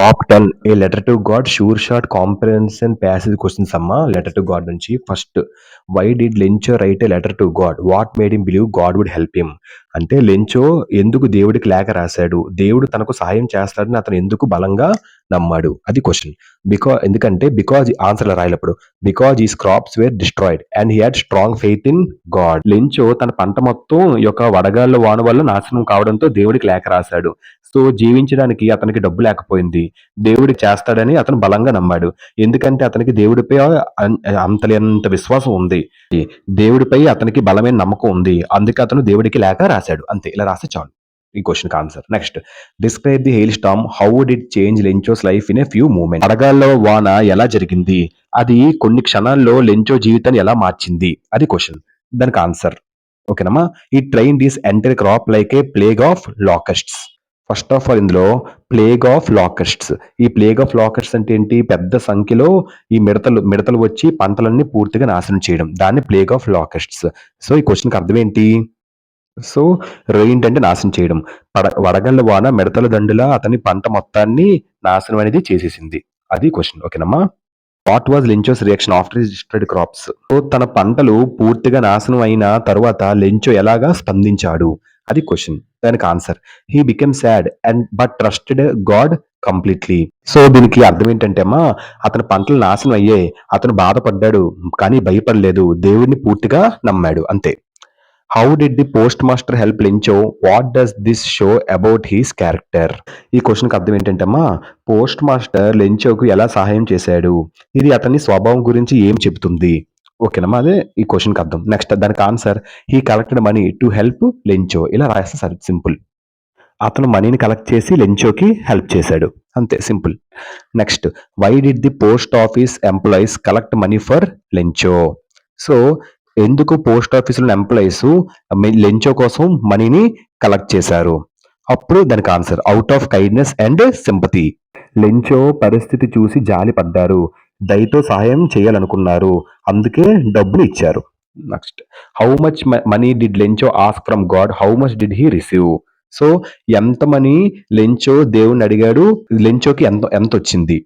Top 10 a letter to God sure short comprehension passage questions అమ్మా. Letter to God నుంచి first, why did Lencho write a letter to God, what made him believe God would help him. అంటే Lencho ఎందుకు దేవుడికి లేఖ రాశాడు, దేవుడు తనకు సహాయం చేస్తాడని అతను ఎందుకు బలంగా నమ్మాడు, అది క్వశ్చన్. బికాజ్ ఆన్సర్ రాయలప్పుడు because is crops were destroyed and he had strong faith in God. Lencho తన పంట మొత్తం ఈ యొక్క వడగాళ్ళ వాన వల్ల నాశనం కావడంతో దేవుడికి లేఖ రాశాడు. సో జీవించడానికి అతనికి డబ్బు లేకపోయింది, దేవుడు చేస్తాడని అతను బలంగా నమ్మాడు. ఎందుకంటే అతనికి దేవుడిపై అంతలేనంత విశ్వాసం ఉంది, దేవుడిపై అతనికి బలమైన నమ్మకం ఉంది, అందుకే అతను దేవుడికి లేఖ రాశాడు. అంతే, ఇలా రాస్తే చాలు ఈ question answer. Next, describe the hail storm, how did change Lencho's life in a few moment. వడగాల్లో వాన ఎలా జరిగింది, అది కొన్ని క్షణాల్లో లెంచో జీవితాన్ని ఎలా మార్చింది, అది క్వశ్చన్. దానికి ఆన్సర్ ఓకేనమ్మా. ఈ ట్రైన్ this entire crop like a plague of locusts. First of all ఇందులో ప్లేగ్ ఆఫ్ లాకస్ట్స్, ఈ ప్లేగ్ ఆఫ్ లాకస్ట్స్ అంటే ఏంటి, పెద్ద సంఖ్యలో ఈ మిడతలు వచ్చి పంటలన్నీ పూర్తిగా నాశనం చేయడం, దాన్ని ప్లేగ్ ఆఫ్ లాకస్ట్స్. సో ఈ క్వశ్చన్కి అర్థం ఏంటి, సో రెయిన్ అంటే నాశనం చేయడం, వడగళ్ళ వాన మిడతల దండులా అతని పంట మొత్తాన్ని నాశనం అనేది చేసేసింది, అది క్వశ్చన్. ఓకేనమ్మా. What was Lencho's reaction after destroyed crops. So తన పంటలు పూర్తిగా నాశనం అయిన తరువాత లెంచో ఎలాగా స్పందించాడు, అది క్వశ్చన్. దానికి answer, he became sad and but trusted God completely. So దీనికి అర్థం ఏంటంటే అమ్మా, అతని పంటలు నాశనం అయ్యాయి, అతను బాధపడ్డాడు కానీ భయపడలేదు, దేవుడిని పూర్తిగా నమ్మాడు, అంతే. How did the post master help Lencho, what does this show about he's character. ఈ క్వశ్చన్కి అర్థం ఏంటంటే అమ్మా, పోస్ట్ మాస్టర్ లెంచోకు ఎలా సహాయం చేశాడు, ఇది అతని స్వభావం గురించి ఏం చెబుతుంది. ఓకేనమ్మా, అదే ఈ క్వశ్చన్కి అర్థం. నెక్స్ట్, దానికి answer, he collected money to help Lencho. ఇలా రాస్తే సరే, సింపుల్. అతను మనీని కలెక్ట్ చేసి లెంచోకి హెల్ప్ చేశాడు, అంతే, simple. Next, why did the post office employees collect money for Lencho. So ఎందుకు పోస్ట్ ఆఫీసులో ఎంప్లాయీస్ లెంచో కోసం మనీని కలెక్ట్ చేశారు, అప్పుడు దానికి answer, out of kindness and sympathy. Lencho పరిస్థితి చూసి జాలి పడ్డారు, దయతో సహాయం చేయాలనుకున్నారు, అందుకే డబ్బులు ఇచ్చారు. Next, how much money did Lencho ask from God, how much did he receive. So ఎంత మనీ లెంచో దేవుణ్ణి అడిగాడు, లెంచోకి ఎంత వచ్చింది,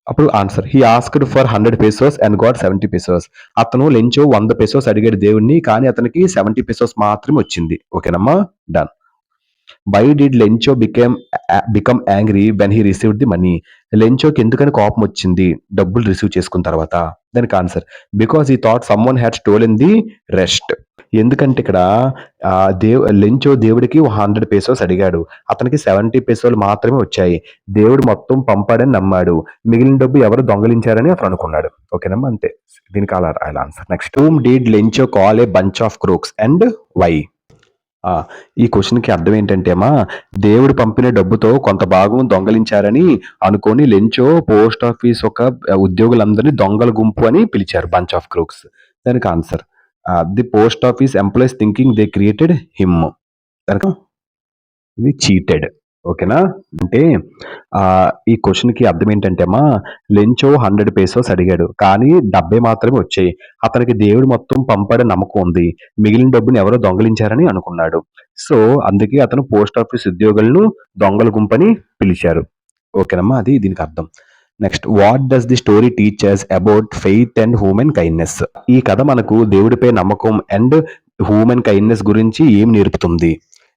అప్పుడు answer, he asked for 100 pesos and got 70 pesos. అతను లెంచో 100 pesos అడిగాడు దేవుణ్ణి, కానీ అతనికి 70 pesos మాత్రమే వచ్చింది. ఓకేనమ్మా, done. Why did Lencho become angry when he received the money. లెంచోకి ఎందుకని కోపం వచ్చింది డబ్బులు రిసీవ్ చేసుకున్న తర్వాత, దానికి ఆన్సర్, బికాస్ ఈ thought someone had stolen the rest. ఎందుకంటే ఇక్కడ లెంచో దేవుడికి 100 pesos అడిగాడు, అతనికి 70 pesos మాత్రమే వచ్చాయి, దేవుడు మొత్తం పంపాడని నమ్మాడు, మిగిలిన డబ్బు ఎవరు దొంగలించారని అతను అనుకున్నాడు. ఓకేనమ్మా, అంతే, దీనికి అలా answer. Next, whom did Lencho call a bunch of crooks and why. ఈ క్వశ్చన్కి అర్థం ఏంటంటే అమ్మా, దేవుడు పంపిన డబ్బుతో కొంత భాగం దొంగలించారని అనుకొని లెంచో పోస్ట్ ఆఫీస్ ఒక ఉద్యోగులందరినీ దొంగల గుంపు అని పిలిచారు, బంచ్ ఆఫ్ క్రూక్స్. దానికి answer, the post office employees thinking they created him. దానికి ఇది చీటెడ్. ఓకేనా, అంటే ఈ క్వశ్చన్కి అర్థం ఏంటంటే అమ్మా, లెంచో 100 pesos అడిగాడు కానీ 70 మాత్రమే వచ్చాయి, అతనికి దేవుడు మొత్తం పంపాడని నమ్మకం ఉంది, మిగిలిన డబ్బుని ఎవరో దొంగలించారని అనుకున్నాడు, సో అందుకే అతను పోస్ట్ ఆఫీస్ ఉద్యోగులను దొంగల గుంపని పిలిచారు. ఓకేనమ్మా, అది దీనికి అర్థం. Next, what does the story teachers about faith and human kindness. ఈ కథ మనకు దేవుడిపై నమ్మకం అండ్ హ్యూమన్ కైండ్నెస్ గురించి ఏం నేర్పుతుంది.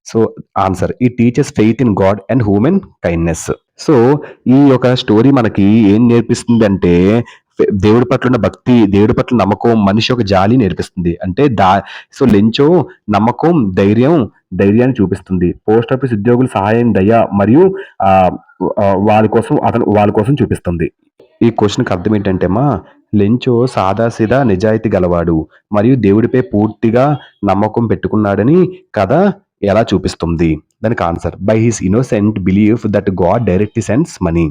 సో ఆన్సర్, ఈ teachers faith in God and human kindness. So ఈ యొక్క స్టోరీ మనకి ఏం నేర్పిస్తుంది అంటే, దేవుడి పట్ల ఉన్న భక్తి, దేవుడి పట్ల నమ్మకం, మనిషి యొక్క జాలి నేర్పిస్తుంది. అంటే సో లెంచో నమ్మకం, ధైర్యాన్ని చూపిస్తుంది, పోస్ట్ ఆఫీస్ ఉద్యోగుల సహాయం, దయ మరియు వాళ్ళ కోసం చూపిస్తుంది. ఈ క్వశ్చన్కి అర్థం ఏంటంటే అమ్మా, లెంచో సాదాసీదా నిజాయితీ గలవాడు మరియు దేవుడిపై పూర్తిగా నమ్మకం పెట్టుకున్నాడని కథ ఎలా చూపిస్తుంది. దానికి answer, by his innocent belief that God directly sends money.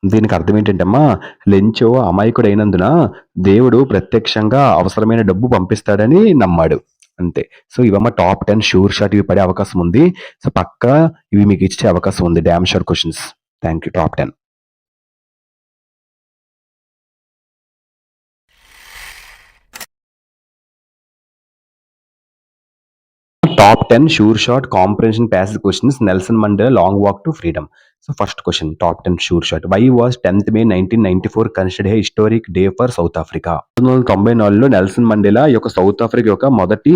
దీనికి అర్థం ఏంటంటే అమ్మా, లెంచో అమాయకుడైనందున దేవుడు ప్రత్యక్షంగా అవసరమైన డబ్బు పంపిస్తాడని నమ్మాడు, అంతే. సో ఇవమ్మ టాప్ 10 షూర్ షాట్, ఇవి పడే అవకాశం ఉంది, సో పక్కా ఇవి మీకు ఇచ్చే అవకాశం ఉంది, damn sure questions. Thank you. Top 10. Top 10 sure shot comprehension passage questions, Nelson Mandela long walk to freedom. So first question top 10 sure shot. Why was 10th May 1994 considered a historic day for South Africa? 1994లో Nelson Mandela ఈ యొక్క south Africa యొక్క మొదటి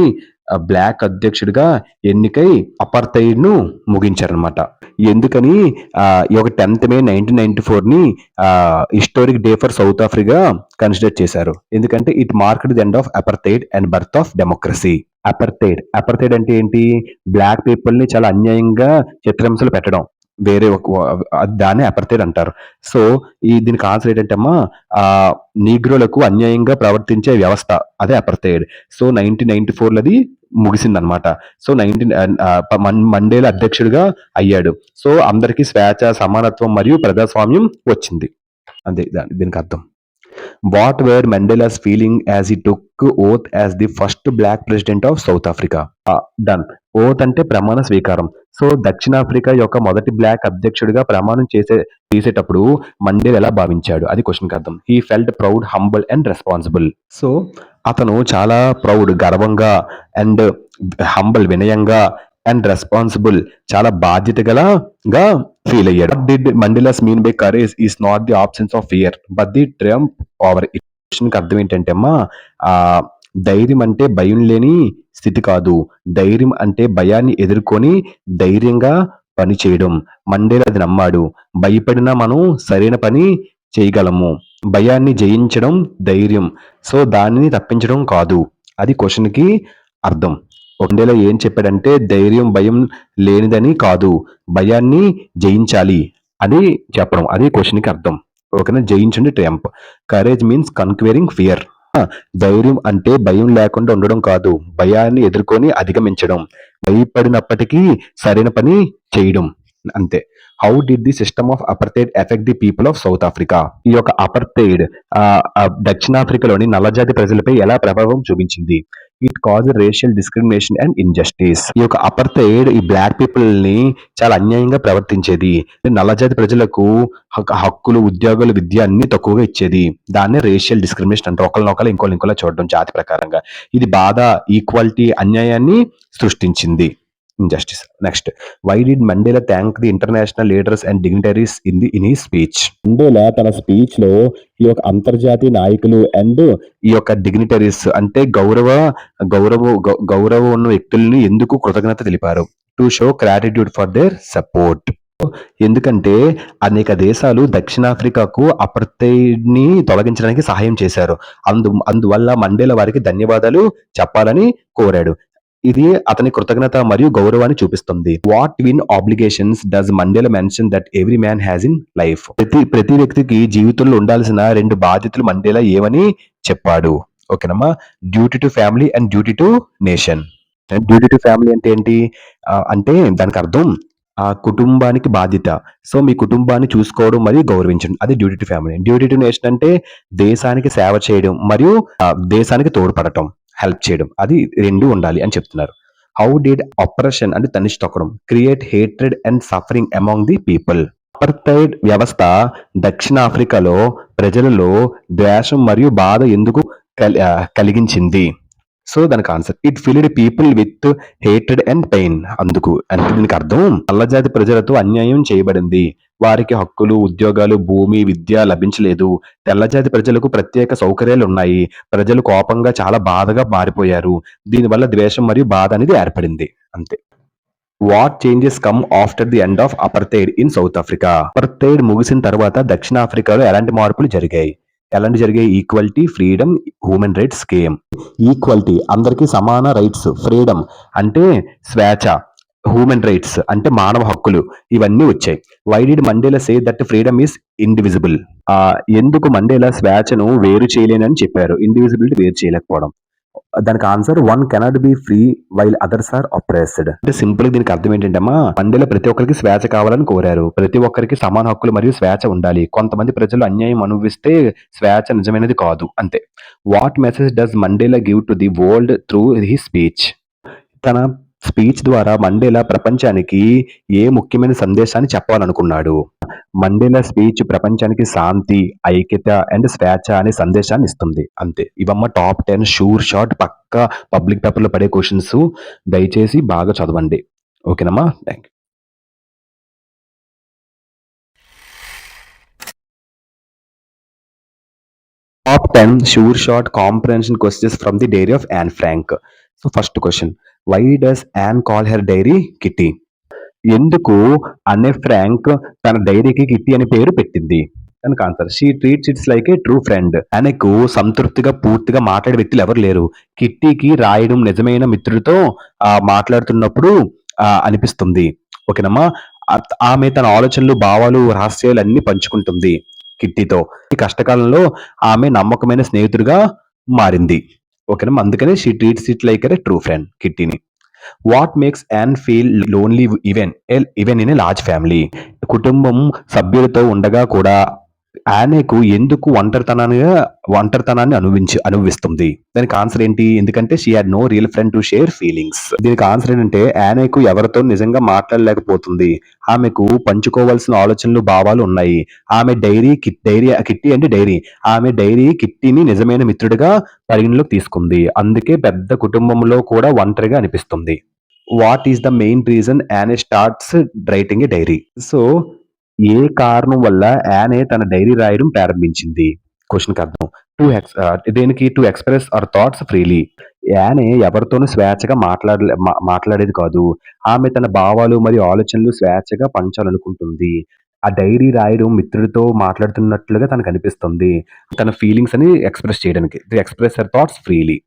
black అధ్యక్షుడిగా ఎన్నికై apartheid ను ముగించారనమాట. ఎందుకని ఈ యొక్క 10th May 1994ని historic day for South Africa consider చేశారు. ఎందుకంటే it marked the end of apartheid and birth of democracy. Apartheid అంటే ఏంటి? బ్లాక్ పీపుల్ ని చాలా అన్యాయంగా చిత్రహింసలు పెట్టడం. వేరే దాన్ని అపార్థైడ్ అంటారు. సో దీనికి ఆన్సర్ ఏంటంటే అమ్మా నీగ్రోలకు అన్యాయంగా ప్రవర్తించే వ్యవస్థ, అదే అపార్థైడ్. సో 1994 అది ముగిసిందనమాట. సో మండేలా అధ్యక్షుడిగా అయ్యాడు. సో అందరికీ స్వేచ్ఛ, సమానత్వం మరియు ప్రజాస్వామ్యం వచ్చింది. అంతే దీనికి అర్థం. What were Mandela's feeling as he took oath as the first black president of South Africa? Done. Oath అంటే ప్రమాణ స్వీకారం. సో దక్షిణాఫ్రికా యొక్క మొదటి బ్లాక్ అధ్యక్షుడిగా ప్రమాణం చేసేటప్పుడు మండేలా ఎలా భావించాడు? అది క్వశ్చన్కి అర్థం. He felt proud, humble and responsible. So అతను చాలా ప్రౌడ్, గర్వంగా, అండ్ హంబుల్, వినయంగా, అండ్ రెస్పాన్సిబుల్, చాలా బాధ్యత గలగా ఫీల్ అయ్యాడు. What did Mandela's mean by courage is not the absence of fear but the triumph over it. క్వశ్చన్కి అర్థం ఏంటంటే అమ్మా ధైర్యం అంటే భయం లేని స్థితి కాదు. ధైర్యం అంటే భయాన్ని ఎదుర్కొని ధైర్యంగా పని చేయడం. మండేలా అది నమ్మాడు. భయపడినా మనం సరైన పని చేయగలము. భయాన్ని జయించడం ధైర్యం. సో దానిని తప్పించడం కాదు. అది క్వశ్చన్కి అర్థం. మండేలా ఏం చెప్పాడంటే ధైర్యం భయం లేనిదని కాదు, భయాన్ని జయించాలి అని చెప్పడం. అది క్వశ్చన్కి అర్థం. ఓకేనా? జయించండి triumph. Courage means conquering fear. ధైర్యం అంటే భయం లేకుండా ఉండడం కాదు, భయాన్ని ఎదుర్కొని అధిగమించడం. భయపడినప్పటికీ సరైన పని చేయడం. అంతే. How did the system of apartheid effect the people of South Africa? ఈ యొక్క అపార్థైడ్ దక్షిణాఫ్రికాలోని నల్లజాతి ప్రజలపై ఎలా ప్రభావం చూపించింది? It cause racial discrimination and injustice. ఈ యొక్క అపార్థైడ్ ఈ బ్లాక్ పీపుల్ ని చాలా అన్యాయంగా ప్రవర్తించేది. నల్లజాతి ప్రజలకు హక్కులు, ఉద్యోగాలు, విద్య అన్ని తక్కువగా ఇచ్చేది. దాన్నే రేషియల్ డిస్క్రిమినేషన్ అంటారు. ఒకరినొకరు ఇంకోలా చూడడం జాతి ప్రకారంగా. ఇది బాధ, ఈక్వాలిటీ, అన్యాయాన్ని సృష్టించింది. Injustice. Next, why did Mandela thank the international leaders and dignitaries in his speech? Mandela తన స్పీచ్ లో ఈ యొక్క అంతర్జాతీయ నాయకులు అండ్ ఈ యొక్క డిగ్నిటరీస్ అంటే గౌరవం ఉన్న వ్యక్తుల్ని ఎందుకు కృతజ్ఞత తెలిపారు? To show gratitude for their support. ఎందుకంటే అనేక దేశాలు దక్షిణాఫ్రికాకు అపార్థైడ్ ని తొలగించడానికి సహాయం చేశారు. అందువల్ల మండేలా వారికి ధన్యవాదాలు చెప్పాలని కోరాడు. ఇది అతని కృతజ్ఞత మరియు గౌరవాన్ని చూపిస్తుంది. What win obligations does Mandela mention that every man has in life? ప్రతి వ్యక్తికి జీవితంలో ఉండాల్సిన 2 బాధ్యతలు మండేలా ఏమని చెప్పాడు? ఓకేనమ్మా. Duty to family and duty to nation. Duty to family అంటే ఏంటి? అంటే దానికి అర్థం కుటుంబానికి బాధ్యత. సో మీ కుటుంబాన్ని చూసుకోవడం మరియు గౌరవించడం, అది duty to family. Duty to nation అంటే దేశానికి సేవ చేయడం మరియు దేశానికి తోడ్పడటం, హెల్ప్ చేయడం, అది 2 ఉండాలి అని చెప్తున్నారు. హౌ డిడ్ ఆపరేషన్ అంటే తనిష్ తొక్కడం create hatred and suffering among the people? Apartheid వ్యవస్థ దక్షిణాఫ్రికాలో ప్రజలలో ద్వేషం మరియు బాధ ఎందుకు కలిగించింది? సో దానికి answer, it filled people with hatred and pain. అందుకు అంటే దీనికి అర్థం నల్లజాతి ప్రజలతో అన్యాయం చేయబడింది. వారికి హక్కులు, ఉద్యోగాలు, భూమి, విద్య లభించలేదు. తెల్లజాతి ప్రజలకు ప్రత్యేక సౌకర్యాలు ఉన్నాయి. ప్రజలు కోపంగా చాలా బాధగా మారిపోయారు. దీనివల్ల ద్వేషం మరియు బాధ అనేది ఏర్పడింది. అంతే. What changes come after the end of apartheid in south Africa? Apartheid ముగిసిన తర్వాత దక్షిణాఫ్రికాలో ఎలాంటి మార్పులు జరిగాయి? Equality, freedom, human rights came. Equality అందరికీ సమాన రైట్స్. ఫ్రీడమ్ అంటే స్వేచ్ఛ. హ్యూమన్ రైట్స్ అంటే మానవ హక్కులు. ఇవన్నీ వచ్చాయి. Why did Mandela say that freedom is indivisible? ఎందుకు మండేలా స్వేచ్ఛను వేరు చేయలేనని చెప్పారు? ఇండివిజిబిలిటీ వేరు చేయలేకపోవడం. దానికి answer, one cannot be free while others are oppressed. అంటే సింపుల్ దీనికి అర్థం ఏంటంటే మండేలా ప్రతి ఒక్కరికి స్వేచ్ఛ కావాలని కోరారు. ప్రతి ఒక్కరికి సమాన హక్కులు మరియు స్వేచ్ఛ ఉండాలి. కొంతమంది ప్రజలు అన్యాయం అనుభవిస్తే స్వేచ్ఛ నిజమైనది కాదు. అంతే. What message does Mandela give to the world through his speech? తన స్పీచ్ ద్వారా మండేలా ప్రపంచానికి ఏ ముఖ్యమైన సందేశాన్ని చెప్పాలనుకున్నాడు? మండేలా స్పీచ్ ప్రపంచానికి శాంతి, ఐక్యత అండ్ స్వేచ్ఛ అనే సందేశాన్ని ఇస్తుంది. అంతే. ఇవమ్మ టాప్ 10 షూర్ షాట్ పక్కా పబ్లిక్ పేపర్లో పడే క్వశ్చన్స్. దయచేసి బాగా చదవండి. ఓకేనమ్మా. Thank you. Top 10 sure short comprehension questions from the diary of Anne Frank. So first question, why does Anne call her diary Kitty? ఎందుకు అనే ఫ్రాంక్ తన డైరీకి కిట్టి అని పేరు పెట్టింది? దానికి answer, she treats it's like a true friend. ఆమెకు సంతృప్తిగా పూర్తిగా మాట్లాడే వ్యక్తులు ఎవరు లేరు. కిట్టీకి రాయడం నిజమైన మిత్రుడితో మాట్లాడుతున్నప్పుడు అనిపిస్తుంది. ఓకేనమ్మా. ఆమె తన ఆలోచనలు, భావాలు, రహస్యాలు అన్ని పంచుకుంటుంది కిట్టీతో. ఈ కష్టకాలంలో ఆమె నమ్మకమైన స్నేహితుడిగా మారింది. ఓకేనమ్మా. అందుకనే she treats it like a true friend కిట్టీని. What makes Anne feel lonely even in a large family? కుటుంబం సభ్యులతో ఉండగా కూడా యానేకు ఎందుకు ఒంటరితనాన్ని అనుభవిస్తుంది? దానికి ఆన్సర్ ఏంటి? ఎందుకంటే she had no real friend to share feelings. దీనికి ఆన్సర్ ఏంటంటే యానేకు ఎవరితో నిజంగా మాట్లాడలేకపోతుంది. ఆమెకు పంచుకోవాల్సిన ఆలోచనలు, భావాలు ఉన్నాయి. ఆమె కిట్టి అంటే డైరీ. ఆమె డైరీ కిట్టీని నిజమైన మిత్రుడిగా పరిగణలోకి తీసుకుంది. అందుకే పెద్ద కుటుంబంలో కూడా ఒంటరిగా అనిపిస్తుంది. What is the main reason Anne starts writing a diary? So ఏ కారణం వల్ల యానే తన డైరీ రాయడం ప్రారంభించింది? క్వశ్చన్‌కి అర్థం. దేనికి? To express our thoughts freely. Anne ఎవరితోనూ స్వేచ్ఛగా మాట్లాడేది కాదు. ఆమె తన భావాలు మరియు ఆలోచనలు స్వేచ్ఛగా పంచాలనుకుంటుంది. ఆ డైరీ రాయడం మిత్రుడితో మాట్లాడుతున్నట్లుగా తనకనిపిస్తుంది. తన ఫీలింగ్స్ అని ఎక్స్‌ప్రెస్ చేయడానికి. To express her thoughts freely.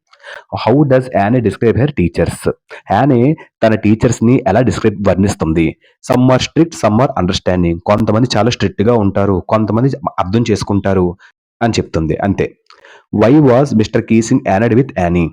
How does Anne describe her teachers? Anne తన టీచర్స్‌ని ఎలా వర్ణిస్తుంది? Some are strict, some are understanding. కొంతమంది చాలా స్ట్రిక్ట్‌గా ఉంటారు. కొంతమంది అర్థం చేసుకుంటారు అని చెప్తుంది. అంతే. Why was mister Keesing annoyed with Anne?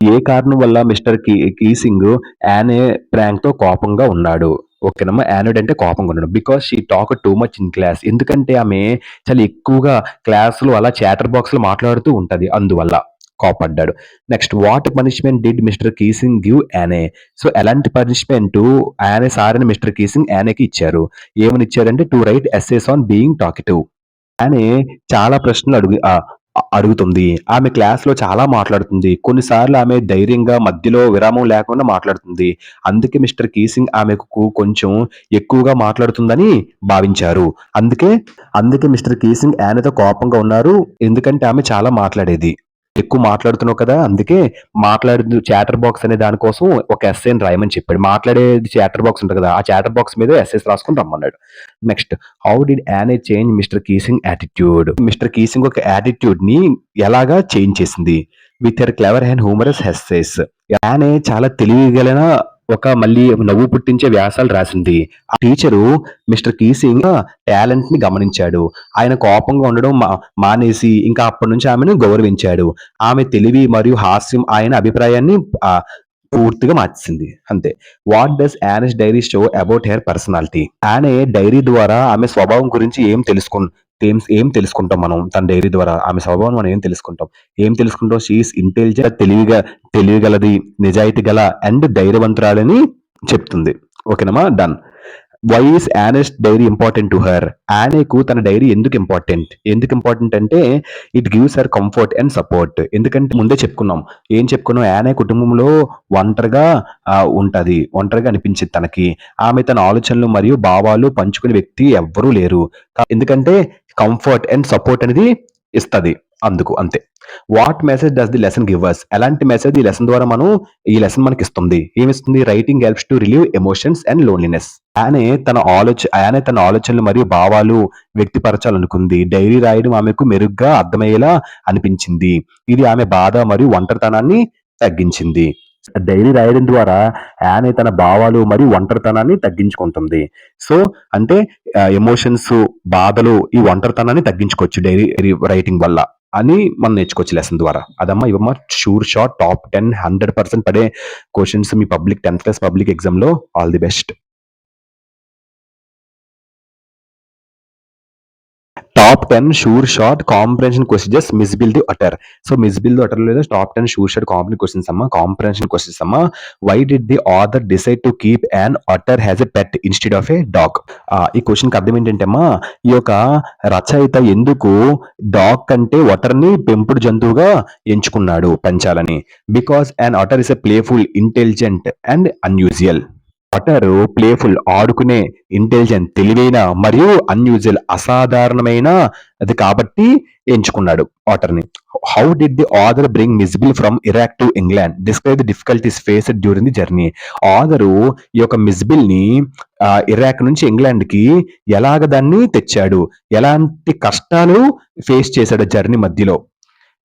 ఏ కారణం వల్ల మిస్టర్ కీసింగ్ యానే ప్రాంక్‌తో కోపంగా ఉన్నాడు? ఓకేనమ్మా. యానెడ్ అంటే కోపంగా ఉండడం. Because she talked too much in class. ఎందుకంటే ఆమె చాలా ఎక్కువగా క్లాస్‌లో అలా చాటర్ బాక్స్‌లో మాట్లాడుతూ ఉంటది. అందువల్ల కోపడ్డాడు. Next, what punishment did mister Keesing give Anne? So ఎలాంటి పనిష్మెంటు యానే సార్ అని మిస్టర్ కీసింగ్ యానేకి ఇచ్చారు? ఏమని ఇచ్చారంటే to write essays on being talkative. Anne చాలా ప్రశ్నలు అడుగుతుంది. ఆమె క్లాస్‌లో చాలా మాట్లాడుతుంది. కొన్నిసార్లు ఆమె ధైర్యంగా మధ్యలో విరామం లేకుండా మాట్లాడుతుంది. అందుకే మిస్టర్ కీసింగ్ ఆమెకు కొంచెం ఎక్కువగా మాట్లాడుతుందని భావించారు. అందుకే మిస్టర్ కీసింగ్ యానేతో కోపంగా ఉన్నారు. ఎందుకంటే ఆమె చాలా మాట్లాడేది. ఎక్కువ మాట్లాడుతున్నావు కదా! అందుకే చాటర్ బాక్స్ అనే దాని కోసం ఒక ఎస్సేని రాయమని చెప్పాడు. మాట్లాడేది చాటర్ బాక్స్ ఉంటది కదా! ఆ చాటర్ బాక్స్ మీద ఎస్సేస్ రాసుకొని రమ్మన్నాడు. Next, how did Anne change mister Keesing attitude? Mister Keesing ఒక యాటిట్యూడ్‌ని ఎలాగా చేంజ్ చేసింది? With her clever and humorous essays. Anne చాలా తెలివిగలన మళ్ళీ నవ్వు పుట్టించే వ్యాసాలు రాసింది. ఆ టీచరు మిస్టర్ కీసింగ్ టాలెంట్‌ని గమనించాడు. ఆయన కోపంగా ఉండడం మానేసి ఇంకా అప్పటినుంచి ఆమెను గౌరవించాడు. ఆమె తెలివి మరియు హాస్యం ఆయన అభిప్రాయాన్ని పూర్తిగా మార్చేసింది. అంతే. What does Anne's diary show about her personality? Anne diary ద్వారా ఆమె స్వభావం గురించి ఏం తెలుసుకుంటాం మనం తన డైరీ ద్వారా? ఆమె స్వభావం మనం ఏం తెలుసుకుంటాం? షీ ఈస్ ఇంటెలిజెంట్, తెలివిగలది, నిజాయితీ గల అండ్ ధైర్యవంతురాలని చెప్తుంది. ఓకేనమ్మా. Done. Why is Anne's diary important to her? యానేకు తన డైరీ ఎందుకు ఇంపార్టెంట్ అంటే it gives her comfort and support. ఎందుకంటే ముందే చెప్పుకున్నాం. ఏం చెప్పుకున్నాం? యానే కుటుంబంలో ఒంటరిగా ఒంటరిగా అనిపించింది తనకి. ఆమె తన ఆలోచనలు మరియు భావాలు పంచుకునే వ్యక్తి ఎవ్వరూ లేరు. ఎందుకంటే కంఫర్ట్ అండ్ సపోర్ట్ అనేది ఇస్తది. అంతే. What message does the lesson give us? ఎలాంటి మెసేజ్ ఈ లెసన్ మనకిస్తుంది? ఏమిస్తుంది? Writing helps to relieve emotions and loneliness. Anne తన ఆలోచనలు మరియు భావాలు వ్యక్తపరచాలనుకుంది. డైరీ రాయడం ఆమెకు మెరుగ్గా అర్థమయ్యేలా అనిపించింది. ఇది ఆమె బాధ మరియు ఒంటరితనాన్ని తగ్గించింది. డైరీ రాయడం ద్వారా యానే తన భావాలు మరియు ఒంటరితనాన్ని తగ్గించుకుంటుంది. సో అంటే ఎమోషన్స్, బాధలు, ఈ ఒంటరితనాన్ని తగ్గించుకోవచ్చు డైరీ రైటింగ్ వల్ల అని మనం నేర్చుకోవచ్చు లెసన్ ద్వారా. అదమ్మా ఇవమ్మా షూర్ షాట్ టాప్ 10 100% పడే క్వశ్చన్స్ మీ 10th క్లాస్ పబ్లిక్ ఎగ్జామ్‌లో. All the best. Top 10 sure short comprehension questions Mijbil the otter. So Mijbil the otter లేదా top 10 sure short comprehension questions అమ్మా. Why did the author decide to keep an otter has a pet instead of a dog? ఈ క్వశ్చన్‌కి అర్థం ఏంటంటే అమ్మా, ఈ యొక్క రచయిత ఎందుకు డాగ్ కంటే ఒటర్‌ని పెంపుడు జంతువుగా ఎంచుకున్నాడు పెంచాలని? Because an otter is a playful, intelligent and unusual. Otter playful, ఆడుకునే, ఇంటెలిజెంట్, తెలివైన మరియు అన్యూజువల్, అసాధారణమైన అది కాబట్టి ఎంచుకున్నాడు ఆథర్‌ని. How did the author bring Mijbil from Iraq to England? Describe the difficulties faced during the journey. Author ఈ యొక్క మిస్బిల్‌ని ఇరాక్ నుంచి ఇంగ్లాండ్‌కి ఎలాగ దాన్ని తెచ్చాడు? ఎలాంటి కష్టాలు ఫేస్ చేశాడు జర్నీ మధ్యలో?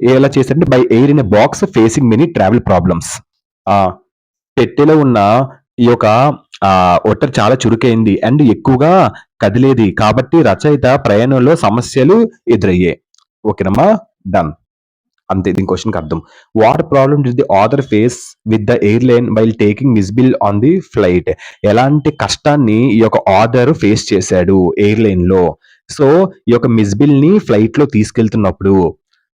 ఎలా చేశాడంటే by air in a box facing many travel problems. ఆ! పెట్టెలో ఉన్న ఈ యొక్క ఒట్టరు చాలా చురుకైంది అండ్ ఎక్కువగా కదిలేది. కాబట్టి రచయిత ప్రయాణంలో సమస్యలు ఎదురయ్యాయి. ఓకేనమ్మా? డన్. అంతే దీని క్వెషన్‌కి అర్థం. What problem did the author face with the airline while taking Mijbil on the flight? ఎలాంటి కష్టాన్ని ఈ యొక్క ఆథర్ ఫేస్ చేశాడు ఎయిర్‌లైన్‌లో? సో, ఈ యొక్క మిస్బిల్‌ని ఫ్లైట్‌లో తీసుకెళ్తున్నప్పుడు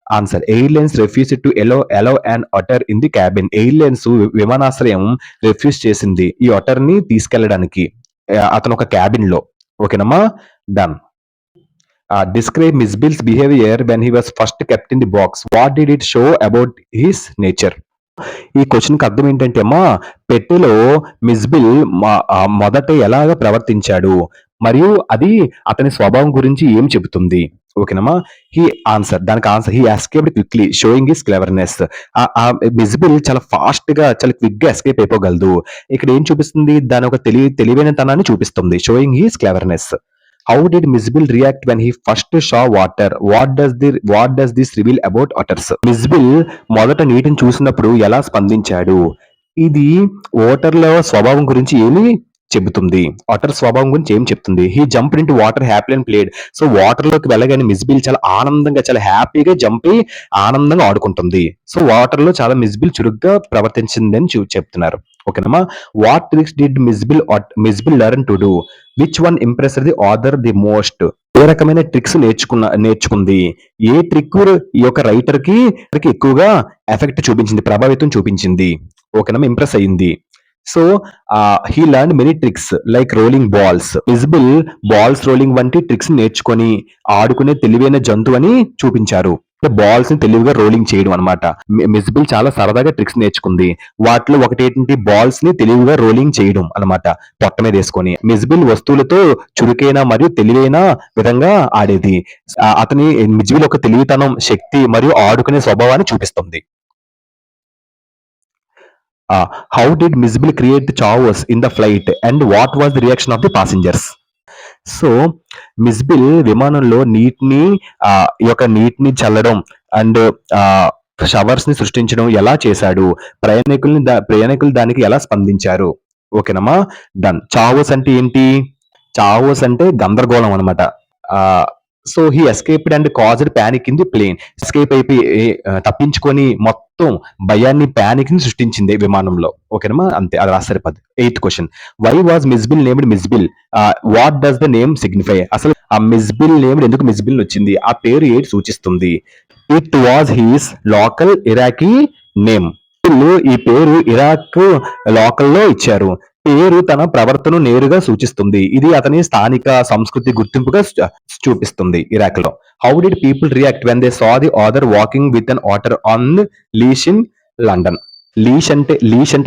answer airlines refused to allow an otter in the cabin. Airlines విమానాశ్రయం రిఫ్యూజ్ చేసింది ఈ ఆటర్‌ని తీసుకెళ్ళడానికి. అతను ఒక క్యాబిన్‌లో. ఓకేనమ్మా? Done. Describe Misbill's behavior when he was first kept in the box. What did it show about his nature? ఈ క్వెషన్‌కి అర్థం ఏంటంటే అమ్మా, పెట్టెలో మిస్బిల్ మొదట ఎలాగ ప్రవర్తించాడు? మరియు అది అతని స్వభావం గురించి ఏం చెబుతుంది? ఓకేనమ్మా? దానికి answer he escaped quickly showing his cleverness. Mijbil చాలా ఫాస్ట్‌గా, చాలా క్విక్‌గా ఎస్కేప్ అయిపోగలదు. ఇక్కడ ఏం చూపిస్తుంది? దాని ఒక తెలివైనతనాన్ని చూపిస్తుంది. Showing his cleverness. How did Mijbil react when he first saw water? What does this reveal about otters? Mijbil మొదట నీటిని చూసినప్పుడు ఎలా స్పందించాడు? ఇది ఓటర్ల స్వభావం గురించి ఏమి చెబుతుంది? ఆటర్ స్వభావం గురించి ఏం చెప్తుంది? He jumped into water happily and played. So water లోకి వెళ్ళగానే మిస్బిల్ చాలా ఆనందంగా, చాలా హ్యాపీగా జంప్ అయి ఆనందంగా ఆడుకుంటుంది. సో వాటర్ లో చాలా మిస్బిల్ చురుగ్గా ప్రవర్తించిందని చెప్తున్నారు. ఓకేనమ్మా? What tricks did Mijbil learn to do? Which one impressed the author the most? ఏ రకమైన ట్రిక్స్ నేర్చుకుంది? ఏ ట్రిక్ ఈ యొక్క రైటర్ కి ఎక్కువగా ఎఫెక్ట్ చూపించింది, ప్రభావితం చూపించింది? ఓకేనమ్మా? ఇంప్రెస్ అయింది. So he learn many tricks like rolling balls. మిస్బిల్ balls rolling వంటి ట్రిక్స్ నేర్చుకొని ఆడుకునే తెలివైన జంతువు అని చూపించారు. బాల్స్ ని తెలివిగా రోలింగ్ చేయడం అనమాట. మిస్బిల్ చాలా సరదాగా ట్రిక్స్ నేర్చుకుంది. వాటిలో ఒకటేంటి బాల్స్ ని తెలివిగా రోలింగ్ చేయడం అనమాట, పొట్ట మీద వేసుకొని. మిస్బిల్ వస్తువులతో చురుకైన మరియు తెలివైన విధంగా ఆడేది. అతని మిస్బిల్ ఒక తెలివితనం, శక్తి మరియు ఆడుకునే స్వభావాన్ని చూపిస్తుంది. How did Mijbil create the chaos in the flight and what was the reaction of the passengers? So Mijbil విమానంలో ఈ యొక్క నీటిని చల్లడం అండ్ షవర్స్ ని సృష్టించడం ఎలా చేశాడు? ప్రయాణికులు దానికి ఎలా స్పందించారు? ఓకేనమ్మా? డన్. చావోస్ అంటే ఏంటి? చావోస్ అంటే గందరగోళం అనమాట. So he escaped and caused panic in the plane. Escape అయిపోయి తప్పించుకొని మొత్తం భయాన్ని, పానిక్ ని సృష్టించింది విమానంలో. ఓకేనమ్మా? అంతే, అది రాసి సరిపోద్ది. 8th question. Why was Mijbil named Mijbil? What does the name signify? అసలు ఆ మిస్బిల్ నేమ్డ్ ఎందుకు మిస్బిల్ వచ్చింది? ఆ పేరు ఏటి సూచిస్తుంది? It was his local Iraqi name. వీళ్ళు ఈ పేరు ఇరాక్ లోకల్లో ఇచ్చారు. పేరు తన ప్రవర్తనను నేరుగా సూచిస్తుంది. ఇది అతని స్థానిక సంస్కృతి గుర్తింపుగా చూపిస్తుంది ఇరాక్‌లో. How did people react when they saw the author walking with an otter on leash in London? Leash అంటే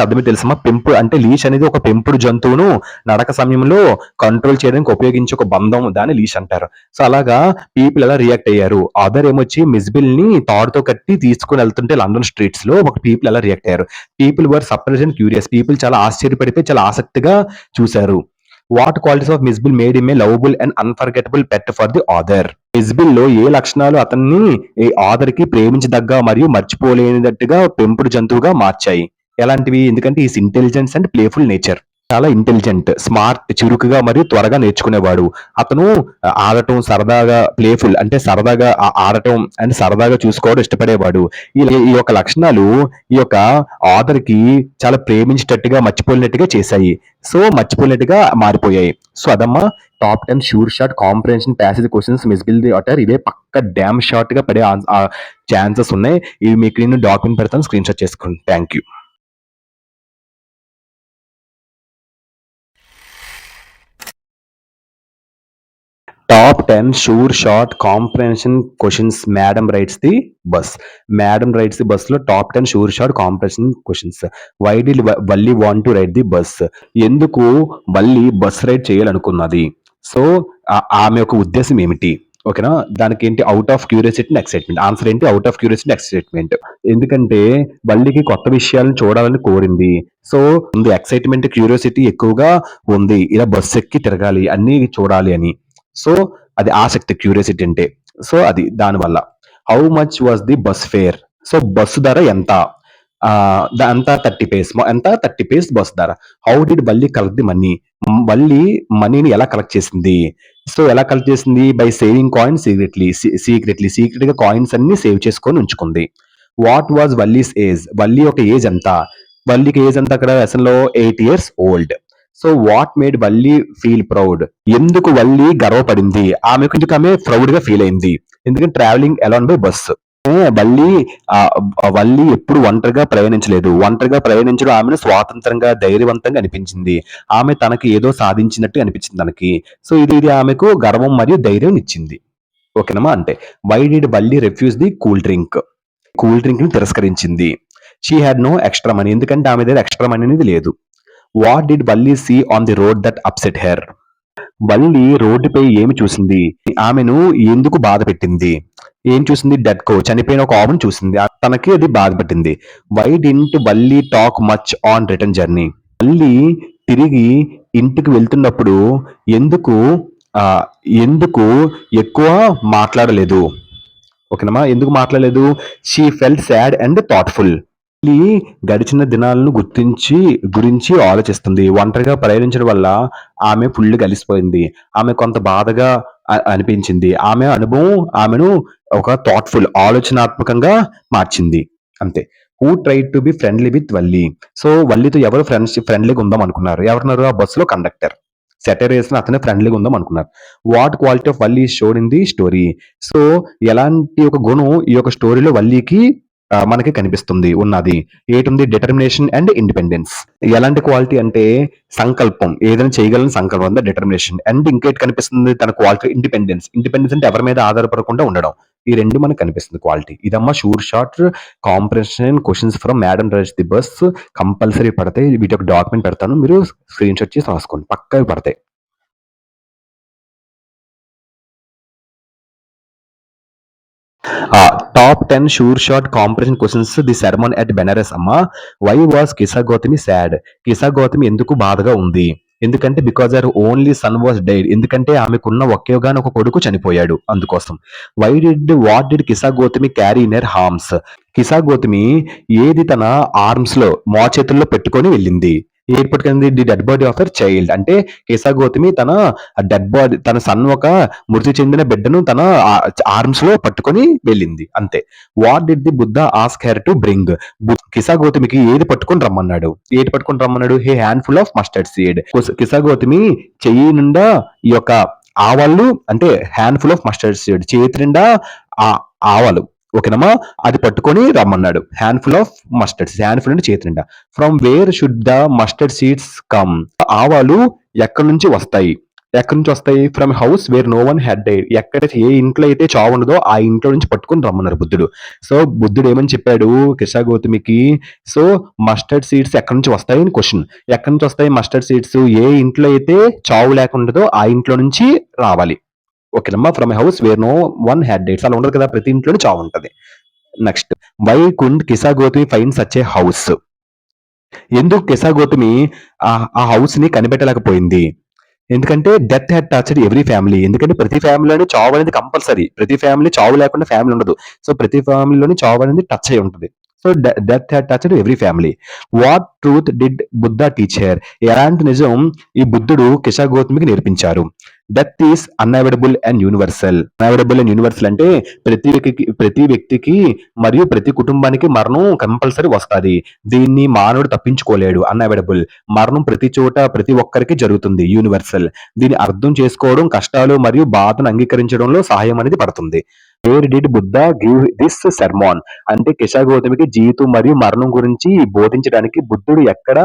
అర్థమేంటో తెలుసమ్మా? అంటే లీష్ అనేది ఒక పెంపుడు జంతువును నడక సమయంలో కంట్రోల్ చేయడానికి ఉపయోగించే ఒక బంధం, దాన్ని లీష్ అంటారు. సో అలాగా పీపుల్ ఎలా రియాక్ట్ అయ్యారు? అదర్ ఏమొచ్చి మిస్బిల్ ని తాడుతో కట్టి తీసుకుని వెళ్తుంటే లండన్ స్ట్రీట్స్ లో ఒక పీపుల్ ఎలా రియాక్ట్ అయ్యారు? People were surprised and curious. People చాలా ఆశ్చర్యపడిపోయి చాలా ఆసక్తిగా చూశారు. What qualities of Mijbil made him a lovable and unforgettable pet for the author? Mijbil లో ఏ లక్షణాలు అతన్ని ఈ ఆథర్ కి ప్రేమించదగ్గ మరియు మర్చిపోలేనిదట్టుగా పెంపుడు జంతువుగా మార్చాయి? ఎలాంటివి? ఎందుకంటే is intelligence and playful nature. చాలా ఇంటెలిజెంట్, స్మార్ట్, చురుకుగా మరియు త్వరగా నేర్చుకునేవాడు. అతను ఆడటం సరదాగా, ప్లేఫుల్ అంటే సరదాగా ఆడటం అండ్ సరదాగా చూసుకోవడం ఇష్టపడేవాడు. ఈ యొక్క లక్షణాలు ఈ యొక్క ఆథర్ కి చాలా ప్రేమించేటట్టుగా, మర్చిపోలేనట్టుగా చేశాయి. సో మర్చిపోలేనట్టుగా మారిపోయాయి. సో అదమ్మా top 10 sure shot comprehension passage questions Mijbil the author. ఇవే పక్క డ్యామ్ షార్ట్ గా పడే ఛాన్సెస్ ఉన్నాయి. ఇవి మీకు నేను డాక్యుమెంట్ పెడతాను, స్క్రీన్ షాట్ చేసుకోండి. Thank you. Top 10 sure shot comprehension questions. Madam rides the bus. Madam rides the bus లో top 10 sure shot comprehension questions. Why did Valli want to ride the bus? ఎందుకు Valli bus ride చేయాలనుకున్నది? So ఆమె యొక్క ఉద్దేశం ఏమిటి? ఓకేనా? దానికేంటి out of curiosity and excitement. Answer ఏంటి? Out of curiosity and excitement. ఎందుకంటే వల్లికి కొత్త విషయాలను చూడాలని కోరింది. సో, ఉంది ఎక్సైట్‌మెంట్, క్యూరియాసిటీ ఎక్కువగా ఉంది. ఇలా బస్సు ఎక్కి తిరగాలి, అన్నీ చూడాలి అని. సో, అది ఆసక్తి క్యూరియాసిటీ అంటే. సో, అది దానివల్ల. How much was the bus fare? So, bus ధర ఎంత? ఎంత 30 పైస్. ఎంత 30 పైస్ బస్ ధర. How did Valli collect the money? Valli మనీని ఎలా కలెక్ట్ చేసింది? సో, ఎలా కలెక్ట్ చేసింది? By saving coins secretly. సీక్రెట్‌గా కాయిన్స్ అన్నీ సేవ్ చేసుకొని ఉంచుకుంది. What was Valli's age? Valli యొక్క ఏజ్ ఎంత? వల్లికి ఏజ్ ఎంత అక్కడ లెసన్‌లో? 8 years old. So, what made Valli feel proud? ఎందుకు వల్లి గర్వపడింది? ఆమె ప్రౌడ్‌గా ఫీల్ అయింది. ఎందుకంటే travelling alone by bus. Valli Valli ఎప్పుడు ఒంటరిగా ప్రయాణించలేదు. ఒంటరిగా ప్రయాణించడం ఆమెను స్వాతంత్రంగా, ధైర్యవంతంగా అనిపించింది. ఆమె తనకి ఏదో సాధించినట్టు అనిపించింది తనకి. సో, ఇది ఆమెకు గర్వం మరియు ధైర్యం ఇచ్చింది. ఓకేనమ్మా? అంటే why did Valli refuse the cool drink? Cool డ్రింక్‌ని తిరస్కరించింది. She had no extra money. ఎందుకంటే ఆమె దగ్గర ఎక్స్‌ట్రా మనీ అనేది లేదు. What did Valli see on the road that upset her? Valli రోడ్డుపై ఏమి చూసింది? ఆమెను ఎందుకు బాధ పెట్టింది? ఏం చూసింది? డెడ్ కో, చనిపోయిన ఒక ఆవును చూసింది. తనకి అది బాధ పెట్టింది. Why didn't Valli talk much on return journey? Valli తిరిగి ఇంటికి వెళ్తున్నప్పుడు ఎందుకు ఆహ్, ఎందుకు ఎక్కువ మాట్లాడలేదు? ఓకేనమ్మా? ఎందుకు మాట్లాడలేదు? She felt sad and thoughtful. తల్లి గడిచిన దినాలను గురించి ఆలోచిస్తుంది. ఒంటరిగా ప్రయాణించడం వల్ల ఆమె ఫుల్‌గా అలిసిపోయింది. ఆమె కొంత బాధగా అనిపించింది. ఆమె అనుభవం ఆమెను ఒక థాట్‌ఫుల్ ఆలోచనాత్మకంగా మార్చింది. అంతే. Who tried to be friendly with Valli? So, వల్లితో ఎవరు ఫ్రెండ్లీగా ఉందాం అనుకున్నారు? ఎవరున్నారు? ఆ బస్సులో కండక్టర్. సెటైర్ ఏసిన అతనే ఫ్రెండ్లీగా ఉందాం అనుకున్నారు. What quality of Valli is shown in the story? So, ఎలాంటి ఒక గుణం ఈ యొక్క స్టోరీలో వల్లికి మనకి కనిపిస్తుంది ఉన్నది. ఏటుంది? Determination and independence. ఎలాంటి క్వాలిటీ అంటే సంకల్పం. ఏదైనా చేయగలని సంకల్పం అంతా డిటర్మినేషన్. అండ్ ఇంకేటి కనిపిస్తుంది తన క్వాలిటీ? ఇండిపెండెన్స్. ఇండిపెండెన్స్ అంటే ఎవరి మీద ఆధారపడకుండా ఉండడం. ఈ 2 మనకు కనిపిస్తుంది క్వాలిటీ. ఇదమ్మా sure short comprehension questions from madam rush the bus. Compulsory పడతాయి. వీటి యొక్క డాక్యుమెంట్ పెడతాను. మీరు స్క్రీన్‌షాట్ చేసి రాసుకోండి. పక్కా ఇవి పడతాయి. Top 10 sure short comprehension questions the sermon at Benares అమ్మా. Why was Kisa Gotami sad? Kisa Gotami ఎందుకు బాధగా ఉంది? ఎందుకంటే because her only son was dead. ఎందుకంటే ఆమెకున్న ఒకేగానొక కొడుకు చనిపోయాడు అందుకోసం. What did Kisa Gotami carry in her arms? Kisa Gotami ఏది తన ఆర్మ్స్‌లో మోచేతుల్లో పెట్టుకొని వెళ్ళింది? ఏది పట్టుకెళ్ళింది? The dead body of her child. అంటే కిసా గౌతమి తన డెడ్ బాడీ తన సన్ ఒక మృతి చెందిన బిడ్డను తన ఆర్మ్స్ లో పట్టుకొని వెళ్ళింది అంతే. What did the Buddha ask her to bring? Kisa గౌతమికి ఏది పట్టుకొని రమ్మన్నాడు? ఏది పట్టుకొని రమ్మన్నాడు? A handful of mustard seed. Kisa Gotami చెయ్యి నిండా ఈ యొక్క ఆవాళ్ళు అంటే handful of mustard seed, చేతి నిండా ఆవాలు. ఓకేనమ్మా? అది పట్టుకొని రమ్మన్నాడు. Handful of mustard seeds. Handful అంటే చేతి నిండా. From where should the mustard seeds come? ఆవాలు ఎక్కడి నుంచి వస్తాయి? ఎక్కడి నుంచి వస్తాయి? From house where no one had died. ఏ ఇంట్లో అయితే చావు ఉండదో ఆ ఇంట్లో నుంచి పట్టుకొని రమ్మన్నారు బుద్ధుడు. సో, బుద్ధుడు ఏమని చెప్పాడు కిసా గౌతమికి? సో, మస్టర్డ్ సీడ్స్ ఎక్కడి నుంచి వస్తాయి అని క్వశ్చన్. ఎక్కడి నుంచి వస్తాయి మస్టర్డ్ సీడ్స్? ఏ ఇంట్లో అయితే చావు లేకుండదో ఆ ఇంట్లో నుంచి రావాలి. ఓకేనమ్మా? From house where no one had died. అలా ఉండదు కదా! ప్రతి ఇంట్లోనే చావు ఉంటది. Next. Why couldn't Kisa Gotami find such a house? ఎందుకు కిసా గౌతమి ఆ హౌస్‌ని కనిపెట్టలేకపోయింది? ఎందుకంటే death had touched every family. ఎందుకంటే ప్రతి ఫ్యామిలీలోని చావు అనేది కంపల్సరీ. ప్రతి ఫ్యామిలీ చావు లేకుండా ఫ్యామిలీ ఉండదు. సో, ప్రతి ఫ్యామిలీలోని చావు అనేది టచ్ అయ్యి ఉంటది. So, death had touched every family. What truth did Buddha teach her? ఎలాంటి నిజం ఈ బుద్ధుడు కిసా గౌతమికి నేర్పించారు? Death is unavoidable and universal. Unavoidable and universal అంటే ప్రతి వ్యక్తికి మరియు ప్రతి కుటుంబానికి మరణం కంపల్సరీ వస్తది. దీన్ని మానవుడు తప్పించుకోలేడు. అన్అవాయిడబుల్. మరణం ప్రతి చోట ప్రతి ఒక్కరికి జరుగుతుంది. యూనివర్సల్. దీన్ని అర్థం చేసుకోవడం, కష్టాలు మరియు బాధను అంగీకరించడంలో సహాయం అనేది పడుతుంది. Where did Buddha give this sermon? అంటే కిసా గౌతమికి జీవితం మరియు మరణం గురించి బోధించడానికి బుద్ధుడు ఎక్కడ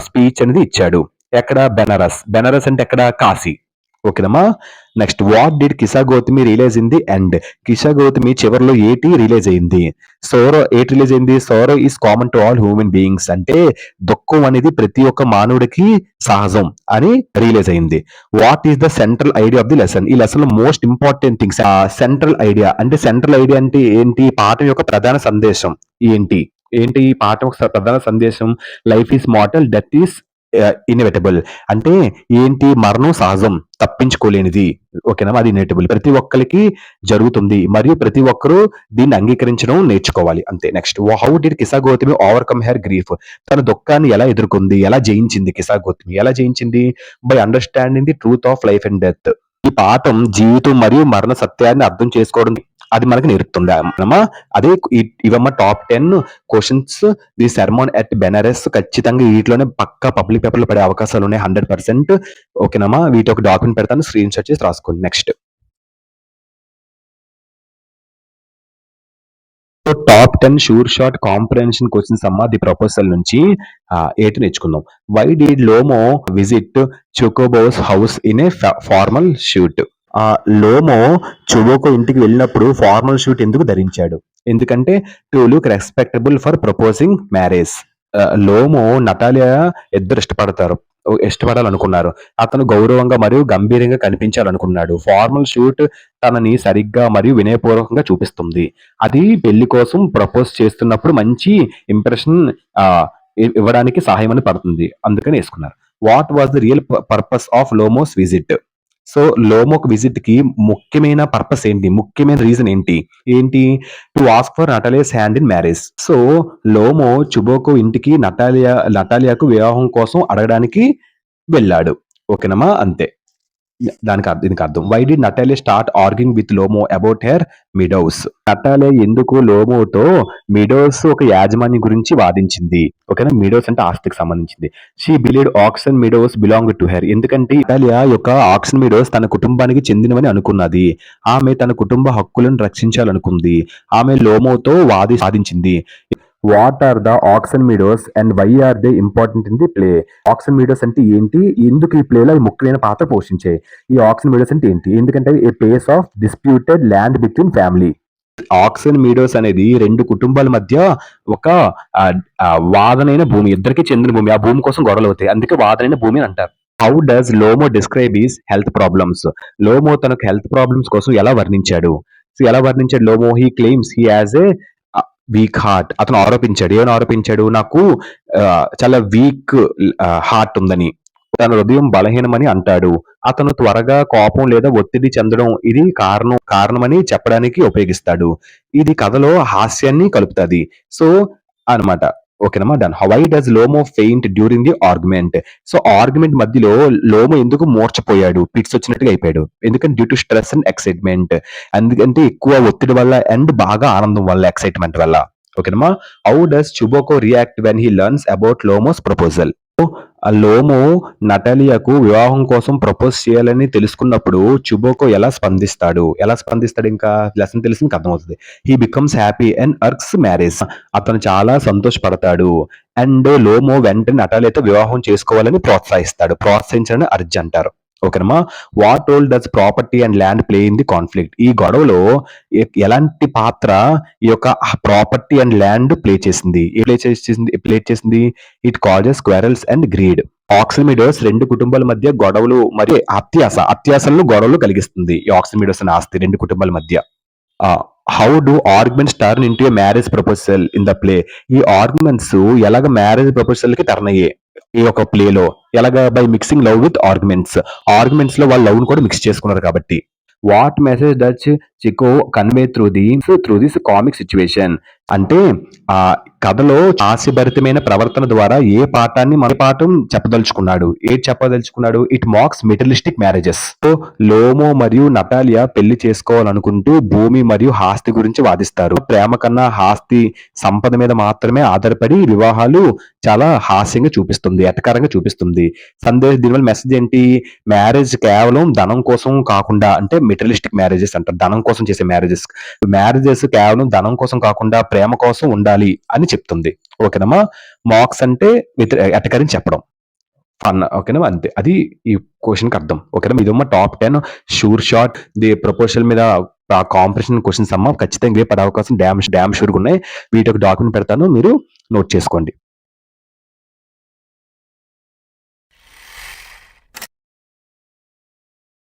స్పీచ్ అనేది ఇచ్చాడు? ఎక్కడ? బెనారస్. బెనారస్ అంటే ఎక్కడ? కాశీ. ఓకేనమ్మా. Next what did Kisa Gotami realize in the end? Kisa Gotami చివరిలో ఏటి రియలైజ్ అయింది? ఏటి రియలైజ్ అయింది? Sorrow is common to all human beings, అంటే దుఃఖం అనేది ప్రతి ఒక్క మానవుడికి సహజం అని రియలైజ్ అయింది. What is the central idea of the lesson? ఈ లెసన్ లో most important things. Central idea అంటే సెంట్రల్ ఐడియా అంటే ఏంటి? పాఠం యొక్క ప్రధాన సందేశం ఏంటి? ఏంటి ఈ పాఠం యొక్క ప్రధాన సందేశం? Life is mortal, death is inevitable. అంటే ఏంటి? మరణం సహజం, తప్పించుకోలేనిది. ఓకేనా? అది ఇన్ఎవిటబుల్, ప్రతి ఒక్కరికి జరుగుతుంది మరియు ప్రతి ఒక్కరూ దీన్ని అంగీకరించడం నేర్చుకోవాలి అంతే. Next how did Kisa Gotami overcome her grief? తన దుఃఖాన్ని ఎలా ఎదుర్కొంది, ఎలా జయించింది కిసా గౌతమి? ఎలా జయించింది? By understanding the truth of life and death. ఈ పాఠం జీవితం మరియు మరణ సత్యాన్ని అర్థం చేసుకోవడం అది మనకి నేర్పుతుంది అమ్మా. అదే ఇవమ్మ top 10 questions the sermon at Benares. ఖచ్చితంగా వీటిలోనే పక్కా పబ్లిక్ పేపర్ లో పడే అవకాశాలు ఉన్నాయి 100%. ఓకేనమ్మా, వీటి ఒక డాక్యుమెంట్ పెడతాను, స్క్రీన్ షాట్ చేసి రాసుకోండి. Next top 10 sure short comprehension questions అమ్మా ది ప్రపోజల్ నుంచి. ఏటి నేర్చుకుందాం. Why did Lomov visit Chubukov's house in a formal suit? Lomov Chubukov ఇంటికి వెళ్ళినప్పుడు ఫార్మల్ షూట్ ఎందుకు ధరించాడు? ఎందుకంటే to look respectable for proposing marriage. Lomov Natalya ఇద్దరు ఇష్టపడాలనుకున్నారు. అతను గౌరవంగా మరియు గంభీరంగా కనిపించాలనుకున్నాడు. ఫార్మల్ షూట్ తనని సరిగ్గా మరియు వినయపూర్వకంగా చూపిస్తుంది. అది పెళ్లి కోసం ప్రపోజ్ చేస్తున్నప్పుడు మంచి ఇంప్రెషన్ ఇవ్వడానికి సహాయమని పడుతుంది, అందుకని వేసుకున్నారు. What was the real purpose of Lomov's visit? So లోమోక్ విజిట్ కి ముఖ్యమైన పర్పస్ ఏంటి? ముఖ్యమైన రీజన్ ఏంటి? ఏంటి? To ask for Natalya's hand in marriage. So Lomov Chubukov ఇంటికి నటాలియాకు వివాహం కోసం అడగడానికి వెళ్ళాడు. ఓకేనమ్మా, అంతే. దీనికి అర్థం. Why did Natalya start arguing with Lomov about her meadows? Natalya ఎందుకు లోమోతో మిడోస్ ఒక యాజమాన్యం గురించి వాదించింది? ఓకేనా? మిడోస్ అంటే ఆస్తికి సంబంధించింది. She believed Oxen meadows belong to her. ఎందుకంటే నటాలియా యొక్క ఆక్సన్ మిడోస్ తన కుటుంబానికి చెందినవని అనుకున్నది. ఆమె తన కుటుంబ హక్కులను రక్షించాలనుకుంది. ఆమె లోమోతో వాదించింది. What are the Oxen Meadows and why are they important in the play? Oxen Meadows అంటే ఏంటి? ఎందుకు ఈ ప్లేలో అవి ముఖ్యమైన పాత్ర పోషించాయి? ఈ ఆక్సన్ మీడోస్ అంటే ఏంటి? ఎందుకంటే a place of disputed land between family. Oxen Meadows అనేది రెండు కుటుంబాల మధ్య ఒక వాదనైన భూమి, ఇద్దరికి చెందిన భూమి. ఆ భూమి కోసం గొడవలు అవుతాయి, అందుకే వాదనైన భూమి అని అంటారు. How does Lomov describe his health problems? Lomov తనకు హెల్త్ ప్రాబ్లమ్స్ కోసం ఎలా వర్ణించాడు? సో ఎలా వర్ణించాడు Lomov? He claims he has a weak heart. అతను ఆరోపించాడు. ఏమని ఆరోపించాడు? నాకు చాలా వీక్ హార్ట్ ఉందని, తన హృదయం బలహీనమని అంటాడు. అతను త్వరగా కోపం లేదా ఒత్తిడి చెందడం ఇది కారణమని చెప్పడానికి ఉపయోగిస్తాడు. ఇది కథలో హాస్యాన్ని కలుపుతుంది. సో అన్నమాట. ఓకేనమ్మా, done. Why does Lomov faint during the argument? So argument మధ్యలో లోమో ఎందుకు మూర్ఛపోయాడు, పిట్స్ వచ్చినట్టుగా అయిపోయాడు? ఎందుకంటే due to stress and excitement. ఎందుకంటే ఎక్కువ ఒత్తిడి వల్ల అండ్ బాగా ఆనందం వల్ల, ఎక్సైట్మెంట్ వల్ల. ఓకేనమ్మా. How does Chubukov react when he learns about Lomov's proposal? Lomov Natalya వివాహం కోసం ప్రపోజ్ చేయాలని తెలుసుకున్నప్పుడు చుబోకో ఎలా స్పందిస్తాడు? ఇంకా లెసన్ తెలిసి మీకు అర్థమవుతుంది. He becomes happy and urges marriage. అతను చాలా సంతోషపడతాడు అండ్ లోమో వెంటనే నటాలియాతో వివాహం చేసుకోవాలని ప్రోత్సహించాలని అర్జ్ అంటారు. ఓకేనమ్మా. What role does property and land play in the conflict? ఈ గొడవలో ఎలాంటి పాత్ర ఈ యొక్క ప్రాపర్టీ అండ్ ల్యాండ్ ప్లే చేసింది? It causes quarrels and greed. Oxen Meadows రెండు కుటుంబాల మధ్య గొడవలు మరియు అత్యాశలను గొడవలు కలిగిస్తుంది. ఈ ఆక్సిమిడోస్ అనే ఆస్తి రెండు కుటుంబాల మధ్య. How do arguments turn into a marriage proposal in the play? ఈ ఆర్గ్యుమెంట్స్ ఎలాగ మ్యారేజ్ ప్రపోజల్ కి టర్న్ అయ్యాయి ఈ యొక్క ప్లేలో? ఎలాగా? By mixing love with arguments లో వాళ్ళు లవ్ కూడా మిక్స్ చేసుకున్నారు కాబట్టి. What message does Chekhov convey through this comic situation? అంటే ఆ కథలో హాస్యభరితమైన ప్రవర్తన ద్వారా ఏ పాఠం చెప్పదలుచుకున్నాడు? It mocks materialistic marriages. So Lomov మరియు నటాలియా పెళ్లి చేసుకోవాలనుకుంటూ భూమి మరియు ఆస్తి గురించి వాదిస్తారు. ప్రేమ కన్నా ఆస్తి, సంపద మీద మాత్రమే ఆధారపడి వివాహాలు చాలా హాస్యంగా చూపిస్తుంది, ఎటకారంగా చూపిస్తుంది. దీనివల్ల మెసేజ్ ఏంటి? మ్యారేజ్ కేవలం ధనం కోసం కాకుండా, అంటే మెటీరియలిస్టిక్ మ్యారేజెస్ అంటారు, ధనం కోసం చేసే మ్యారేజెస్ కేవలం ధనం కోసం కాకుండా ప్రేమ కోసం ఉండాలి అని చెప్తుంది. ఓకేనమ్మా. మాక్స్ అంటే ఎటకారం చెప్పడం. ఫన్. ఓకేనా? అంతే. అది ఈ క్వెషన్‌కి అర్థం. ఓకేనా? ఇదమ్మా టాప్ 10 షూర్ షాట్ ప్రపోజల్ మీద కాంపిటీషన్ క్వెషన్స్ అమ్మా. ఖచ్చితంగా ఇవే పడే అవకాశం డామ్ షూర్‌గా ఉన్నాయి. వీటి ఒక డాక్యుమెంట్ పెడతాను. మీరు నోట్ చేసుకోండి.